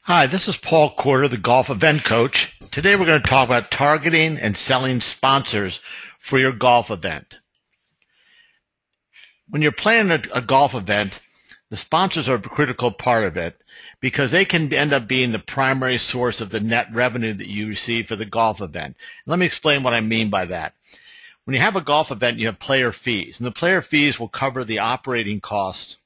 Hi, this is Paul Corder, the golf event coach. Today we're going to talk about targeting and selling sponsors for your golf event. When you're planning a golf event, the sponsors are a critical part of it because they can end up being the primary source of the net revenue that you receive for the golf event. Let me explain what I mean by that. When you have a golf event, you have player fees, and the player fees will cover the operating costs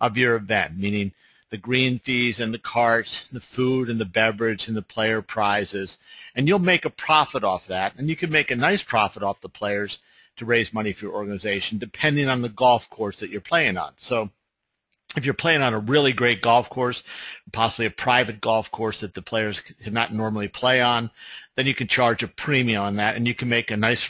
of your event, meaning the green fees and the carts, the food and the beverage and the player prizes, and you'll make a profit off that, and you can make a nice profit off the players to raise money for your organization depending on the golf course that you're playing on. So if you're playing on a really great golf course, possibly a private golf course that the players cannot normally play on, then you can charge a premium on that, and you can make a nice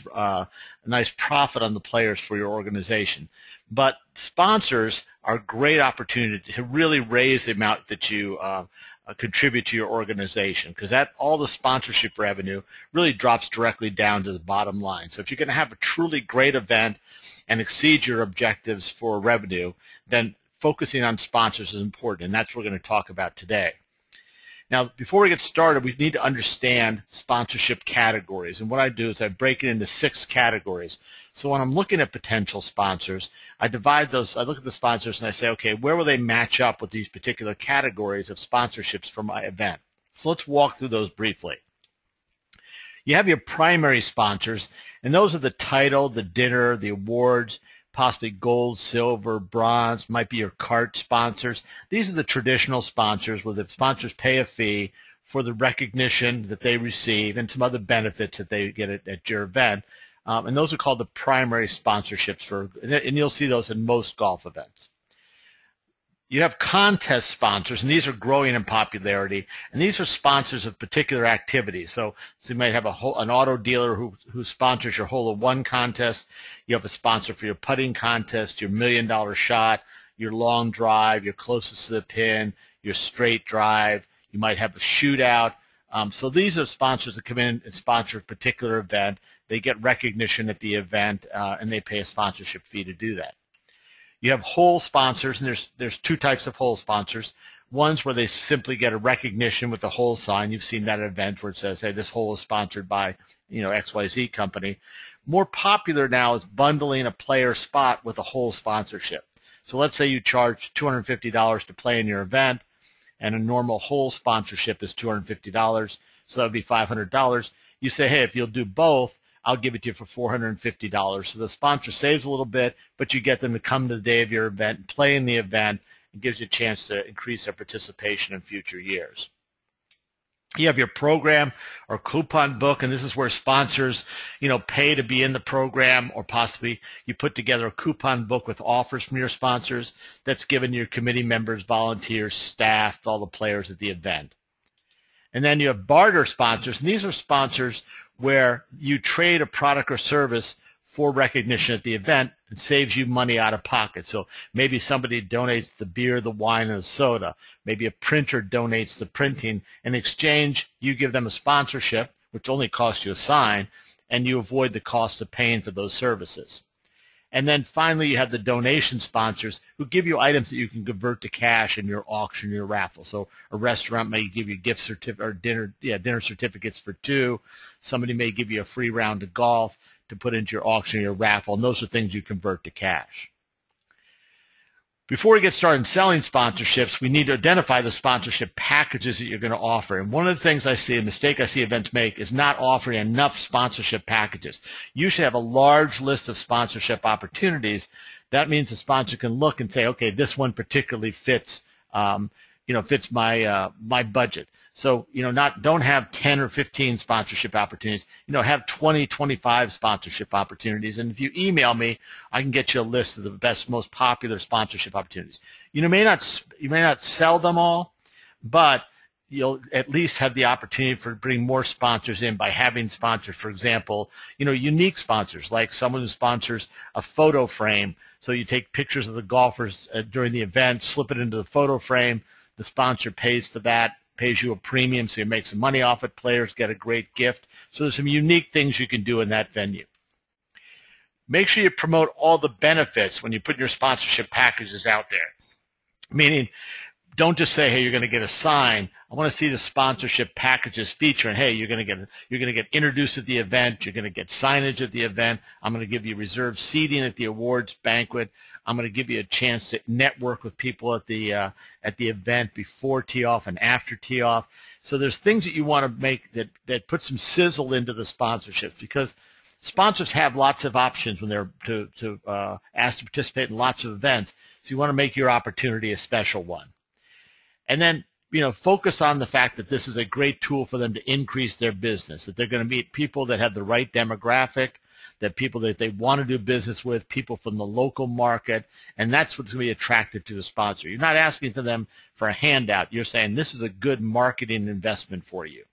profit on the players for your organization. But sponsors are a great opportunity to really raise the amount that you contribute to your organization, because that all the sponsorship revenue really drops directly down to the bottom line. So if you're going to have a truly great event and exceed your objectives for revenue, then focusing on sponsors is important, and that's what we're going to talk about today. Now, before we get started, we need to understand sponsorship categories. And what I do is I break it into 6 categories. So when I'm looking at potential sponsors, I divide those, I look at the sponsors and I say, okay, where will they match up with these particular categories of sponsorships for my event? So let's walk through those briefly. You have your primary sponsors, and those are the title, the dinner, the awards, possibly gold, silver, bronze, might be your cart sponsors. These are the traditional sponsors where the sponsors pay a fee for the recognition that they receive and some other benefits that they get at your event. And those are called the primary sponsorships, and you'll see those in most golf events. You have contest sponsors, and these are growing in popularity, and these are sponsors of particular activities. So you might have an auto dealer who sponsors your hole-in-one contest. You have a sponsor for your putting contest, your $1 million shot, your long drive, your closest to the pin, your straight drive. You might have a shootout. So these are sponsors that come in and sponsor a particular event. They get recognition at the event, and they pay a sponsorship fee to do that. You have hole sponsors, and there's 2 types of hole sponsors. One's where they simply get a recognition with the hole sign. You've seen that event where it says, hey, this hole is sponsored by, XYZ company. More popular now is bundling a player spot with a hole sponsorship. So let's say you charge $250 to play in your event, and a normal hole sponsorship is $250, so that would be $500. You say, hey, if you'll do both, I'll give it to you for $450. So the sponsor saves a little bit, but you get them to come to the day of your event and play in the event, and gives you a chance to increase their participation in future years. You have your program or coupon book, and this is where sponsors, pay to be in the program, or possibly you put together a coupon book with offers from your sponsors that's given to your committee members, volunteers, staff, all the players at the event. And then you have barter sponsors, and these are sponsors where you trade a product or service for recognition at the event and saves you money out of pocket. So maybe somebody donates the beer, the wine, and the soda. Maybe a printer donates the printing. In exchange, you give them a sponsorship, which only costs you a sign, and you avoid the cost of paying for those services. And then finally, you have the donation sponsors who give you items that you can convert to cash in your auction, your raffle. So a restaurant may give you gift certificate or dinner certificates for 2. Somebody may give you a free round of golf to put into your auction or your raffle, and those are things you convert to cash. Before we get started selling sponsorships, we need to identify the sponsorship packages that you're going to offer. And one of the things a mistake I see events make is not offering enough sponsorship packages. You should have a large list of sponsorship opportunities. That means the sponsor can look and say, okay, this one particularly fits, fits my budget. So, don't have 10 or 15 sponsorship opportunities. Have 20, 25 sponsorship opportunities. And if you email me, I can get you a list of the best, most popular sponsorship opportunities. You may not sell them all, but you'll at least have the opportunity to bring more sponsors in by having sponsors. For example, unique sponsors, like someone who sponsors a photo frame. So you take pictures of the golfers during the event, slip it into the photo frame. The sponsor pays for that, pays you a premium, so you make some money off it. Players get a great gift. So there's some unique things you can do in that venue. Make sure you promote all the benefits when you put your sponsorship packages out there, meaning Don't just say, hey, you're going to get a sign. I want to see the sponsorship packages featuring, hey, you're going to get introduced at the event. You're going to get signage at the event. I'm going to give you reserved seating at the awards banquet. I'm going to give you a chance to network with people at the event before tee-off and after tee-off. So there's things that you want to make that put some sizzle into the sponsorships, because sponsors have lots of options when they're asked to participate in lots of events. So you want to make your opportunity a special one. And then, focus on the fact that this is a great tool for them to increase their business, that they're going to meet people that have the right demographic, that people that they want to do business with, people from the local market, and that's what's going to be attractive to the sponsor. You're not asking for them for a handout. You're saying this is a good marketing investment for you.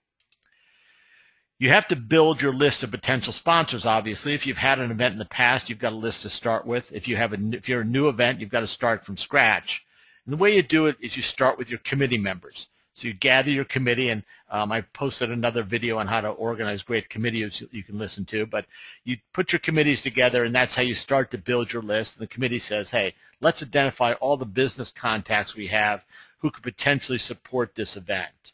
You have to build your list of potential sponsors, obviously. If you've had an event in the past, you've got a list to start with. If you're a new event, you've got to start from scratch. And the way you do it is you start with your committee members. So you gather your committee, and I posted another video on how to organize great committees you can listen to, but you put your committees together, and that's how you start to build your list. And the committee says, hey, let's identify all the business contacts we have who could potentially support this event.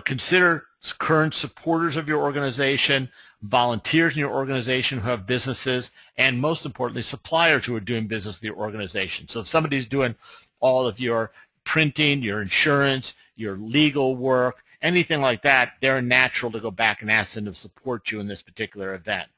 Consider current supporters of your organization, volunteers in your organization who have businesses, and most importantly, suppliers who are doing business with your organization. So if somebody's doing all of your printing, your insurance, your legal work, anything like that, they're natural to go back and ask them to support you in this particular event.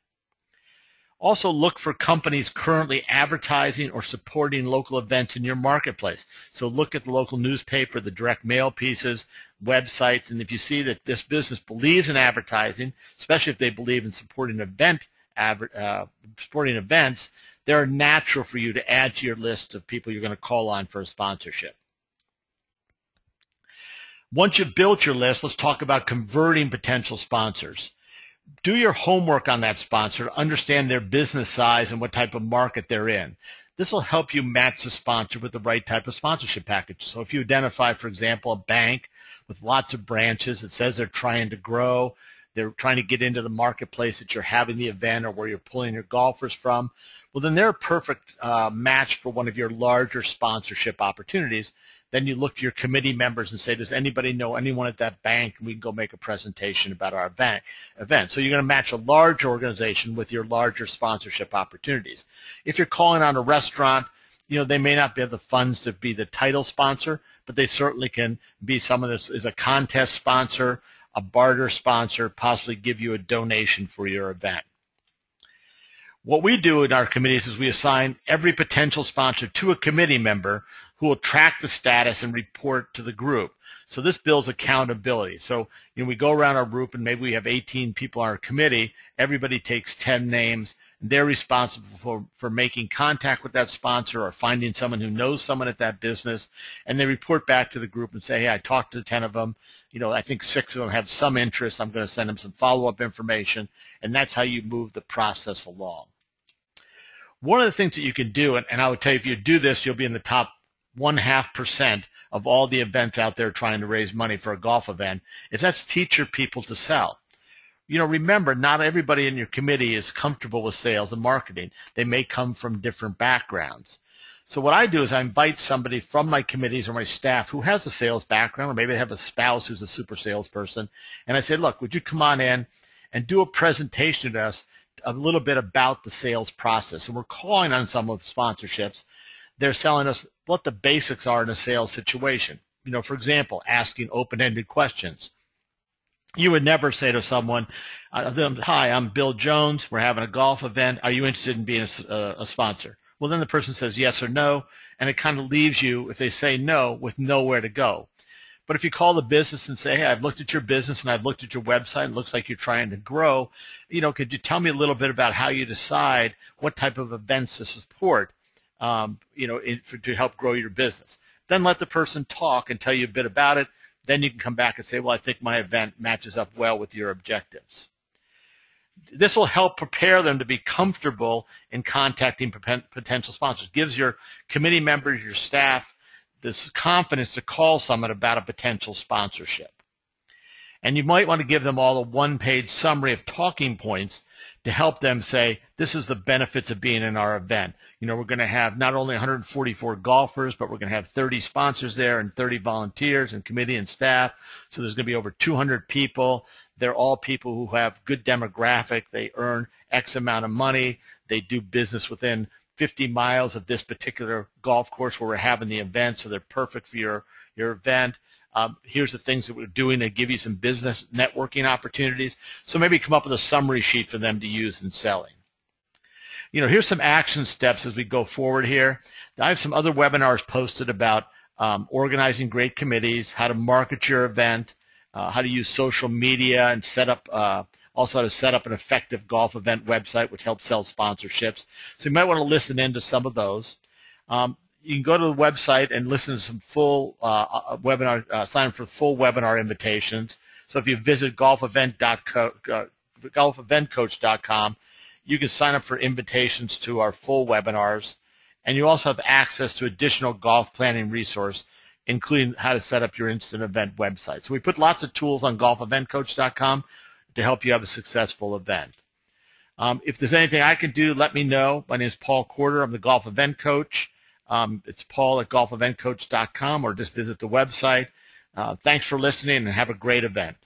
Also look for companies currently advertising or supporting local events in your marketplace. So look at the local newspaper, the direct mail pieces, websites, and if you see that this business believes in advertising, especially if they believe in supporting events, they're natural for you to add to your list of people you're going to call on for a sponsorship. Once you've built your list, let's talk about converting potential sponsors. Do your homework on that sponsor to understand their business size and what type of market they're in. This will help you match the sponsor with the right type of sponsorship package. So if you identify, for example, a bank with lots of branches that says they're trying to grow, they're trying to get into the marketplace that you're having the event or where you're pulling your golfers from, well, then they're a perfect match for one of your larger sponsorship opportunities. Then you look to your committee members and say, does anybody know anyone at that bank? And we can go make a presentation about our event. So you're going to match a large organization with your larger sponsorship opportunities. If you're calling on a restaurant, they may not have the funds to be the title sponsor, but they certainly can be someone that is a contest sponsor, a barter sponsor, possibly give you a donation for your event. What we do in our committees is we assign every potential sponsor to a committee member who will track the status and report to the group. So this builds accountability. So we go around our group and maybe we have 18 people on our committee. Everybody takes 10 names. They're responsible for making contact with that sponsor or finding someone who knows someone at that business, and they report back to the group and say, hey, I talked to 10 of them. I think 6 of them have some interest. I'm going to send them some follow-up information, and that's how you move the process along. One of the things that you can do, and I would tell you if you do this, you'll be in the top 0.5% of all the events out there trying to raise money for a golf event, is that's teach your people to sell. Remember, not everybody in your committee is comfortable with sales and marketing. They may come from different backgrounds. So what I do is I invite somebody from my committees or my staff who has a sales background, or maybe they have a spouse who's a super salesperson, and I say, look, would you come on in and do a presentation to us a little bit about the sales process? And we're calling on some of the sponsorships. They're telling us what the basics are in a sales situation. For example, asking open-ended questions. You would never say to someone, hi, I'm Bill Jones. We're having a golf event. Are you interested in being a sponsor? Well, then the person says yes or no, and it kind of leaves you, if they say no, with nowhere to go. But if you call the business and say, hey, I've looked at your business and I've looked at your website, it looks like you're trying to grow, could you tell me a little bit about how you decide what type of events to support, to help grow your business? Then let the person talk and tell you a bit about it. Then you can come back and say, well, I think my event matches up well with your objectives. This will help prepare them to be comfortable in contacting potential sponsors. Gives your committee members, your staff, this confidence to call someone about a potential sponsorship. And you might want to give them all a one-page summary of talking points to help them say, this is the benefits of being in our event. We're going to have not only 144 golfers, but we're going to have 30 sponsors there and 30 volunteers and committee and staff. So there's going to be over 200 people. They're all people who have good demographic. They earn X amount of money. They do business within 50 miles of this particular golf course where we're having the event, so they're perfect for your event. Here's the things that we're doing to give you some business networking opportunities. So maybe come up with a summary sheet for them to use in selling. Here's some action steps as we go forward here. I have some other webinars posted about organizing great committees, how to market your event, how to use social media and set up, also how to set up an effective golf event website, which helps sell sponsorships. So you might want to listen into some of those. You can go to the website and listen to some full webinar, sign up for full webinar invitations. So if you visit golfeventcoach.com, you can sign up for invitations to our full webinars, and you also have access to additional golf planning resource, including how to set up your instant event website. So we put lots of tools on golfeventcoach.com to help you have a successful event. If there's anything I can do, let me know. My name is Paul Corder. I'm the Golf Event Coach. It's paul@golfeventcoach.com, or just visit the website. Thanks for listening, and have a great event.